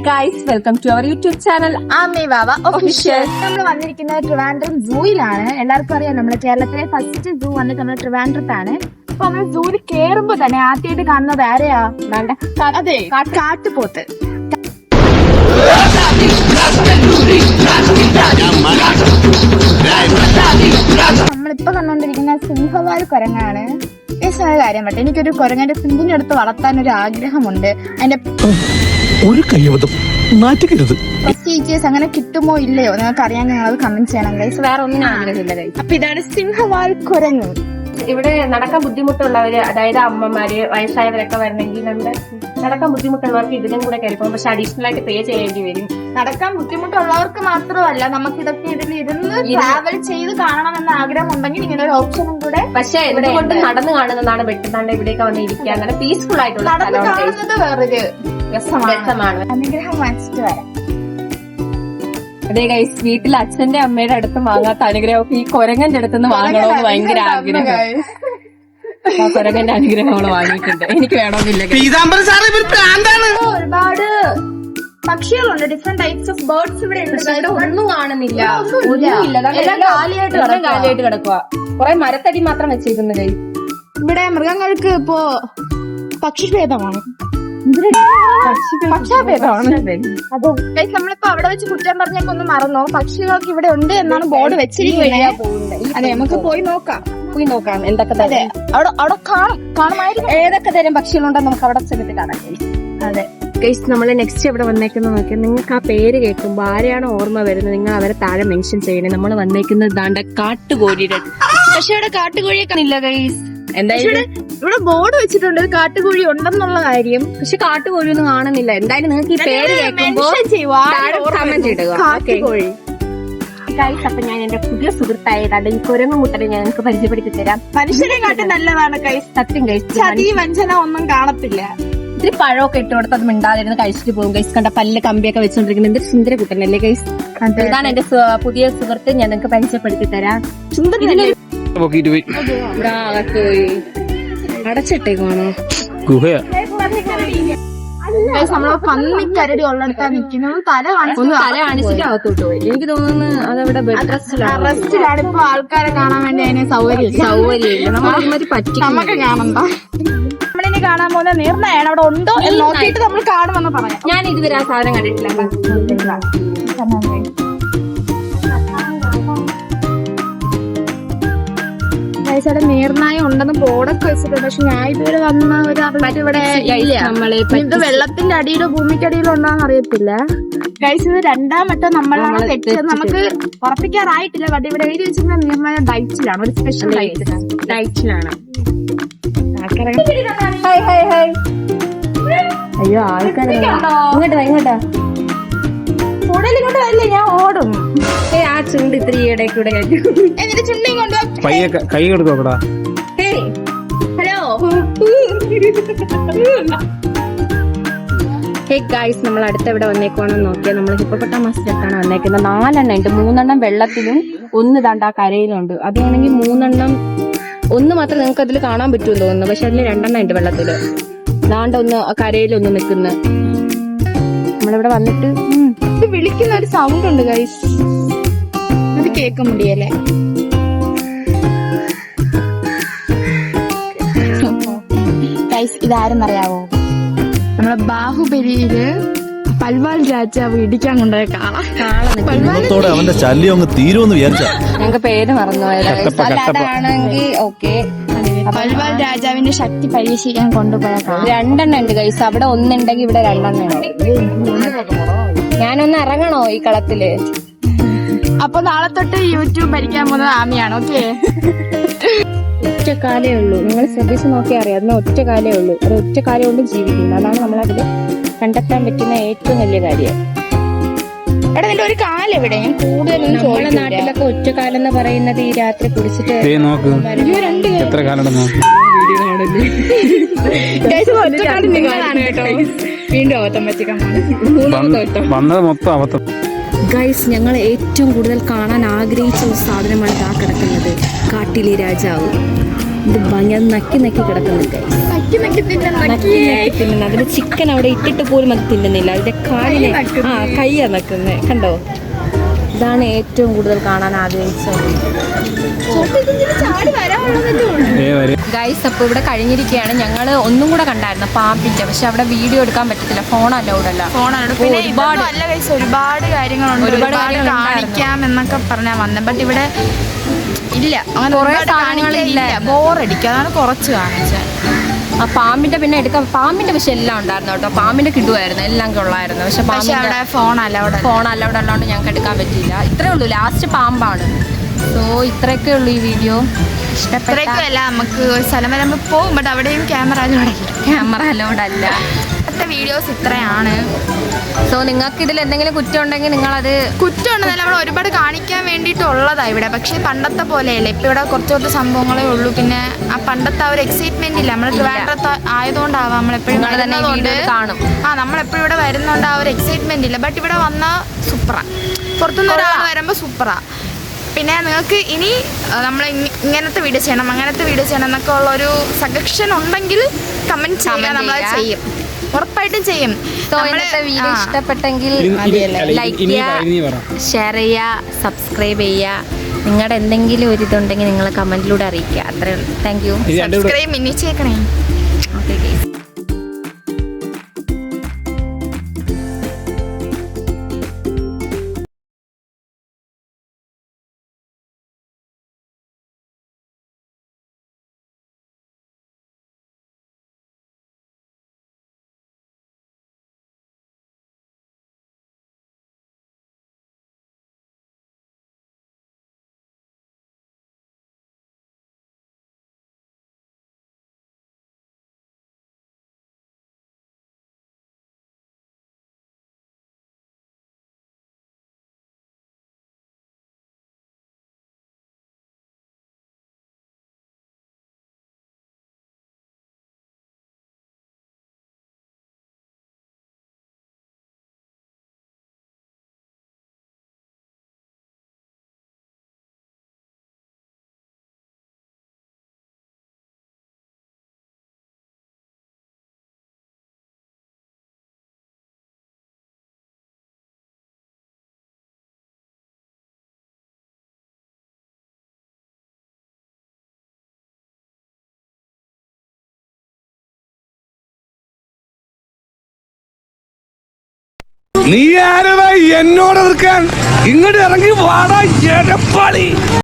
Guys, welcome to our YouTube channel Ami Vava official. നമ്മൾ വന്നിരിക്കുന്നത് ട്രിവാൻഡ്രം സൂയിലാണ്. എല്ലാവർക്കും അറിയാം, നമ്മുടെ കേരളത്തിലെ ഫസ്റ്റ് സൂ വന്നിട്ട് നമ്മുടെ ട്രിവാൻഡ്രത്താണ്. അപ്പൊ നമ്മൾ സൂവിൽ കേറുമ്പോ തന്നെ ആദ്യമായിട്ട് കാണുന്നത് ആരെയാ? അതെ, കാട്ടുപോത്ത്. നമ്മളിപ്പോ കണ്ടോണ്ടിരിക്കുന്ന സിംഹവാൽ കുരങ്ങാണ്. കാര്യം പറ്റേ എനിക്കൊരു കുരങ്ങന്റെ സിംഹിന്റെ അടുത്ത് വളർത്താൻ ഒരു ആഗ്രഹമുണ്ട്. അതിന്റെ പ്രൊസീജിയേഴ്സ് അങ്ങനെ കിട്ടുമോ ഇല്ലയോ നിങ്ങൾക്ക് അറിയാൻ ഞങ്ങൾ കമന്റ് ചെയ്യണം ഗൈസ്. വേറെ ഒന്നിനും ആഗ്രഹമില്ല ഗൈസ്. അപ്പൊ ഇതാണ് സിംഹവാൽ കുരങ്ങ്. ഇവിടെ നടക്കാൻ ബുദ്ധിമുട്ടുള്ളവര്, അതായത് അമ്മമാര്, വയസ്സായവരൊക്കെ വരണമെങ്കിൽ നമ്മുടെ നടക്കാൻ ബുദ്ധിമുട്ടുള്ളവർക്ക് ഇതിലും കൂടെ കയറിപ്പോകും. പക്ഷെ അഡീഷണൽ ആയിട്ട് പേ ചെയ്യേണ്ടി വരും. നടക്കാൻ ബുദ്ധിമുട്ടുള്ളവർക്ക് മാത്രമല്ല, നമുക്ക് ഇതൊക്കെ ഇതിലിരുന്ന് ട്രാവൽ ചെയ്ത് കാണണമെന്ന ആഗ്രഹം ഉണ്ടെങ്കിൽ ഇങ്ങനെ ഒരു ഓപ്ഷനും കൂടെ. പക്ഷെ എന്തുകൊണ്ട് നടന്നു കാണുന്നതാണ് വെട്ടുന്നാണ്ട് ഇവിടെയൊക്കെ വന്ന് ഇരിക്കുക. അങ്ങനെ പീസ്ഫുൾ ആയിട്ടുള്ള കാണുന്നത് വേറൊരു രസമാണ്. അനുഗ്രഹം വാങ്ങിച്ചിട്ട് വരാം. അതെ ഗൈസ്, വീട്ടിൽ അച്ഛന്റെ അമ്മയുടെ അടുത്ത് വാങ്ങാത്ത അനുഗ്രഹം ഈ കൊരങ്ങന്റെ അടുത്തുനിന്ന് വാങ്ങണമെന്ന് ഭയങ്കര ആഗ്രഹം. ആ കൊരങ്ങന്റെ അനുഗ്രഹം നമ്മൾ വാങ്ങിയിട്ടുണ്ട്. എനിക്ക് വേണമെന്നില്ല. ഒരുപാട് പക്ഷികളുണ്ട്, ഡിഫറെന്റ് ടൈപ്സ് ഓഫ് ബേർഡ്സ് ഇവിടെ ഉണ്ട്. ഒന്നും കാണുന്നില്ല, എല്ലാം കാലിയായിട്ട് കിടക്കുക. കുറെ മരത്തടി മാത്രം വെച്ചിരിക്കുന്നു കൈ. ഇവിടെ മൃഗങ്ങൾക്ക് ഇപ്പോ പക്ഷിഭേദമാണ്. നമ്മളിപ്പോ അവിടെ വെച്ച് കുറ്റം പറഞ്ഞൊക്കെ ഒന്ന് മറന്നോ. പക്ഷികൾക്ക് ഇവിടെ ഉണ്ട് എന്നാണ് ബോർഡ് വെച്ചിരിക്കുന്നത്. അതെ, നമുക്ക് പോയി നോക്കാം എന്തൊക്കെ തരം അവിടെ കാണുമായിരിക്കും. ഏതൊക്കെ തരം പക്ഷികളുണ്ടെന്ന് നമുക്ക് അവിടെ ചെന്നിട്ട് കാണാം. അതെ ഗൈസ്, നമ്മള് നെക്സ്റ്റ് എവിടെ വന്നേക്കുന്നത് നോക്കിയാൽ നിങ്ങൾക്ക് ആ പേര് കേൾക്കുമ്പോൾ ആരെയാണോ ഓർമ്മ വരുന്നത് നിങ്ങൾ അവരെ താഴെ മെൻഷൻ ചെയ്യണേ. നമ്മൾ വന്നേക്കുന്നത് ദാണ്ട കാട്ടുകോഴിയുടെ. പക്ഷെ ഇവിടെ കാട്ടുകോഴിയൊക്കെ ഇല്ല ഗൈസ്. എന്തായാലും ഇവിടെ ബോർഡ് വെച്ചിട്ടുണ്ട് കാട്ടുകോഴി ഉണ്ടെന്നുള്ള കാര്യം. പക്ഷെ കാട്ടുകോഴി ഒന്നും കാണുന്നില്ല. എന്തായാലും നിങ്ങൾക്ക് ഈ പേര് കേൾക്കുമ്പോൾ കമന്റ് ഇടുക. കാട്ടുകോഴി ഗൈസ്, അപ്പൊ ഞാൻ എന്റെ പുതിയ സുഹൃത്തായത് ഈ കുരങ്ങ് മുട്ടനെ ഞാൻ നിങ്ങൾക്ക് പരിചയപ്പെടുത്തി തരാം. മനുഷ്യരെ കാട്ടി നല്ലതാണ് ഗൈസ്. സത്യം ഗൈസ്, ചതി വഞ്ചന ഒന്നും കാണത്തില്ല. ഇത്തിരി പഴമൊക്കെ ഇട്ട് കൊടുത്ത് അത് മിണ്ടാതിരുന്ന് കഴിച്ചിട്ട് പോകും ഗൈസ്. കണ്ട പല്ല് കമ്പിയൊക്കെ വെച്ചോണ്ടിരിക്കുന്നത് എന്തൊരു സുന്ദര കുട്ടനല്ലേ ഗൈസ്. ഇതാണ് എന്റെ പുതിയ സുഹൃത്ത്, ഞാൻ നിങ്ങൾക്ക് പരിചയപ്പെടുത്തി തരാം. അടച്ചിട്ടേക്കാണോ ഗുഹയാ? നമ്മളെ പന്നിക്കരടി ഉള്ളിടത്താ നിൽക്കുന്നത്. തല കാണിച്ചിട്ട് അകത്തോട്ട് പോയി. എനിക്ക് തോന്നുന്നു അതവിടെ റെസ്റ്റിലാണ്. ഇപ്പൊ ആൾക്കാരെ കാണാൻ വേണ്ടി അതിന് സൗകര്യമില്ല. നമ്മളൊരുമാതിരി പറ്റി നമുക്ക് കാണണ്ട. നമ്മളിനി കാണാൻ പോകുന്ന നിർണയാണ്. അവിടെ ഉണ്ടോ എന്ന് നോക്കിയിട്ട് നമ്മൾ കാണുമെന്ന് പറയാം. ഞാൻ ഇതുവരെ ആ സാധനം കണ്ടിട്ടില്ല. അവിടെ നീർനായ ഉണ്ടെന്ന് ബോർഡൊക്കെ വെച്ചിട്ടുണ്ട്. പക്ഷെ ഞാൻ ഇതുവരെ വന്ന ഒരു അറിവ് ഇവിടെ ഇല്ല. ഇത് വെള്ളത്തിന്റെ അടിയിലോ ഭൂമിക്കടിയിലോ ഉണ്ടോന്ന് അറിയത്തില്ല ഗൈസ്. ഇത് രണ്ടാം വട്ടം നമ്മളാണ് തെറ്റിയത്. നമുക്ക് ഉറപ്പിക്കാറായിട്ടില്ല. ബട്ട് ഇവിടെ എഴുതി വെച്ചിരുന്ന നീർനായ ഡയറ്റിലാണ്, ഒരു സ്പെഷ്യൽ ഡയറ്റിലാണ്. അയ്യോ, ആൾക്കാരെ ഇങ്ങോട്ടാ കൂടുതലിങ്ങോട്ട് വരില്ലേ, ഞാൻ ഓടും. ആ ചുണ്ട് ഇത്തിരി ഇടയ്ക്കൂടെ എന്നിട്ട് ചുണ്ടിയും കൊണ്ട് കൈ കൊടുക്കോടാ. ഹലോ ഹേ ഗൈസ്, നമ്മൾ അടുത്ത് എവിടെ വന്നേക്കുവാണെന്ന് നോക്കിയാൽ നമ്മൾ ഹിപ്പോപ്പൊട്ടാമസിലേക്കാണ് വന്നേക്കുന്നത്. 4 എണ്ണം ഉണ്ട്. 3 എണ്ണം വെള്ളത്തിലും 1 ദാണ്ട് ആ കരയിലുണ്ട്. അതാണെങ്കിൽ 3 എണ്ണം. 1 മാത്രം നിങ്ങൾക്ക് അതിൽ കാണാൻ പറ്റുമെന്ന് തോന്നുന്നു. പക്ഷെ അതിൽ 2 എണ്ണം ഉണ്ട് വെള്ളത്തില്. ദാണ്ട് ഒന്ന് കരയിലൊന്ന് നിൽക്കുന്ന. നമ്മളിവിടെ വന്നിട്ട് ഇത് വിളിക്കുന്ന ഒരു സൗണ്ട് ഉണ്ട് ഗൈസ്, അത് കേൾക്കാൻ മുടിയല്ലേ. ഗൈസ്, ഇതാരെന്നറിയാവോ? നമ്മളെ ബാഹുബലിയില് പൽവാൽ രാജാവ് ഇടിക്കാൻ കൊണ്ടുപോയ കാളത്തോടെ അവന്റെ ശല്യം അങ്ങ് തീരുമെന്ന് വിചാരിച്ച ഞങ്ങൾക്ക് പേര് മറന്നുപോയതാണെങ്കിൽ. ഓക്കെ, പൽവാൽ രാജാവിന്റെ ശക്തി പരീക്ഷിക്കാൻ കൊണ്ടുപോയ 2 എണ്ണം ഉണ്ട് ഗൈസ്. അവിടെ 1 ഉണ്ടെങ്കിൽ ഇവിടെ 2 എണ്ണം ഉണ്ട്. ഞാനൊന്ന് ഇറങ്ങണോ ഈ കളത്തില്? അപ്പൊ നാളെ തൊട്ട് യൂട്യൂബ് ഭരിക്കാൻ പോകുന്നത് ആമിയാണ്. ഓക്കെ, ഒറ്റ കാലേ ഉള്ളൂ. നിങ്ങൾ ശ്രദ്ധിച്ച് നോക്കിയാൽ അറിയാം, അതിന് ഒറ്റ കാലേ ഉള്ളൂ. അത് ഒറ്റ കാലം കൊണ്ട് ജീവിക്കുന്നു. അതാണ് നമ്മളതില് കണ്ടെത്താൻ പറ്റുന്ന ഏറ്റവും വലിയ കാര്യം. എടാ, നിന്റെ ഒരു കാലെവിടെ? ഞാൻ കൂടുതലൊന്നും നമ്മുടെ നാട്ടിലൊക്കെ ഒറ്റ കാലം എന്ന് പറയുന്നത് ഈ രാത്രി കുടിച്ചിട്ട് എത്ര കാലം വീണ്ടും അബദ്ധം പറ്റിക്കാൻ വന്നത് മൊത്തം അബദ്ധം. ഗൈസ്, ഞങ്ങൾ ഏറ്റവും കൂടുതൽ കാണാൻ ആഗ്രഹിച്ച ഒരു സാധനമാണ് ആ കിടക്കുന്നത്, കാട്ടിലെ രാജാവ്. ഇത് ഭയങ്കര നക്കി കിടക്കുന്നുണ്ട്. അതിന് ചിക്കൻ അവിടെ ഇട്ടിട്ട് പോലും അത് തിന്നുന്നില്ല. അതിന്റെ കാലിനെ കയ്യാ നക്കുന്നത് കണ്ടോ. ഇതാണ് ഏറ്റവും കൂടുതൽ കാണാൻ ആഗ്രഹിച്ചത് ഗൈസ്. അപ്പോൾ ഇവിടെ കഴിഞ്ഞിരിക്കുകയാണ്. ഞങ്ങൾ ഒന്നും കൂടെ കണ്ടായിരുന്നു പാമ്പിന്റെ, പക്ഷെ അവിടെ വീഡിയോ എടുക്കാൻ പറ്റത്തില്ല, ഫോൺ അലൗഡ് അല്ല. ഒരുപാട് കാര്യങ്ങളുണ്ട്, ഒരുപാട് കാണിക്കാം എന്നൊക്കെ പറഞ്ഞാൽ വന്നത്. ബട്ട് ഇവിടെ ഇല്ല, അങ്ങനെ ബോറടിക്കുക. അതാണ് കുറച്ച് കാണിച്ചത്. ആ പാമ്പിന്റെ പിന്നെ എടുക്കാം. പാമ്പിന്റെ പക്ഷെ എല്ലാം ഉണ്ടായിരുന്നു കേട്ടോ. പാമ്പിന്റെ കിടുവായിരുന്നു, എല്ലാം കൊള്ളായിരുന്നു. പക്ഷെ അവിടെ ഫോൺ അലൗഡ് അല്ലാണ്ട് ഞങ്ങൾക്ക് എടുക്കാൻ പറ്റിയില്ല. ഇത്രേ ഉള്ളൂ, ലാസ്റ്റ് പാമ്പാണ്. സോ ഇത്രയൊക്കെ ഉള്ളൂ ഈ വീഡിയോ. ഇഷ്ടപ്പെട്ടല്ല. നമുക്ക് ഒരു സ്ഥലം വരെ നമ്മൾ പോകും, ബട്ട് അവിടെയും ക്യാമറ അലൗഡ് അല്ല. ഇന്നത്തെ വീഡിയോസ് ഇത്രയാണ്. സോ നിങ്ങൾക്ക് ഇതിൽ എന്തെങ്കിലും കുറ്റം ഉണ്ടെങ്കിൽ നിങ്ങളത് കുറ്റമുണ്ടെന്നല്ല, നമ്മൾ ഒരുപാട് കാണിക്കാൻ വേണ്ടിയിട്ടുള്ളതാണ് ഇവിടെ. പക്ഷേ പണ്ടത്തെ പോലെയല്ല, ഇപ്പം ഇവിടെ കുറച്ച് സംഭവങ്ങളേ ഉള്ളൂ. പിന്നെ ആ പണ്ടത്തെ ആ ഒരു എക്സൈറ്റ്മെന്റ് ഇല്ല. നമ്മൾ ട്രിവാൻഡ്രത്ത് ആയതുകൊണ്ടാവാം നമ്മളെപ്പോഴും കാണും. നമ്മളെപ്പോഴും ഇവിടെ വരുന്നുണ്ട്, ആ ഒരു എക്സൈറ്റ്മെന്റ് ഇല്ല. ബട്ട് ഇവിടെ വന്നാൽ സൂപ്പറാണ്. പുറത്തുനിന്ന് ഒരാൾ വരുമ്പോൾ സൂപ്പറാണ്. പിന്നെ നിങ്ങൾക്ക് ഇനി നമ്മൾ ഇങ്ങനത്തെ വീഡിയോ ചെയ്യണം, അങ്ങനത്തെ വീഡിയോ ചെയ്യണം എന്നൊക്കെ ഉള്ളൊരു സജഷൻ ഉണ്ടെങ്കിൽ കമൻറ്റ് ചെയ്യുക, നമ്മളത് ചെയ്യും, ഉറപ്പായിട്ടും ചെയ്യും. ഇന്നത്തെ വീഡിയോ ഇഷ്ടപ്പെട്ടെങ്കിൽ ലൈക്ക് ചെയ്യുക, ഷെയർ ചെയ്യുക, സബ്സ്ക്രൈബ് ചെയ്യുക. നിങ്ങളുടെ എന്തെങ്കിലും ഒരു ഇതുണ്ടെങ്കിൽ നിങ്ങൾ കമൻറ്റിലൂടെ അറിയിക്കുക. അത്രയേ ഉള്ളൂ. Thank you. സബ്സ്ക്രൈബ് മിന്നിച്ചേക്കണേ. Okay guys. നീ ആരവാ എന്നോട് എതിർക്കാൻ? ഇങ്ങോട്ട് ഇറങ്ങി വാടാ എടപ്പാളി.